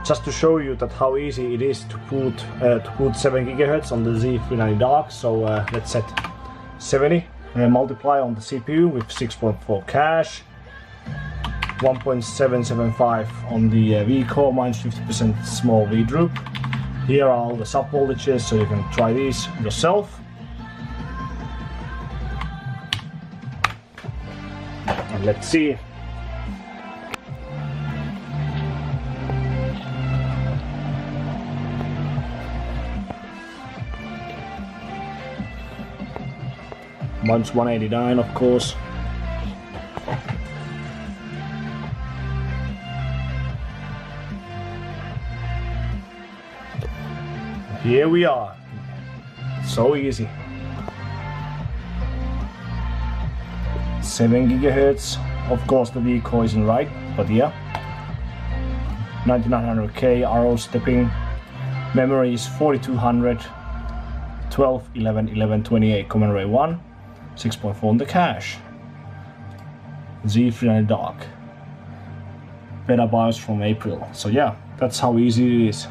just to show you that how easy it is to put 7 GHz on the Z390 Dark. So let's set 70 and multiply on the CPU with 6.4 cache, 1.775 on the VCore, minus 50% small V droop. Here are all the sub voltages, so you can try these yourself. And let's see. Minus 189, of course. Here we are. So easy. 7 GHz. Of course the VCore isn't right, but yeah. 9900K RO stepping. Memory is 4200. 12, 11, 11, 28 common array 1. 6.4 on the cache. Z390 Dark. Beta BIOS from April. So yeah, that's how easy it is.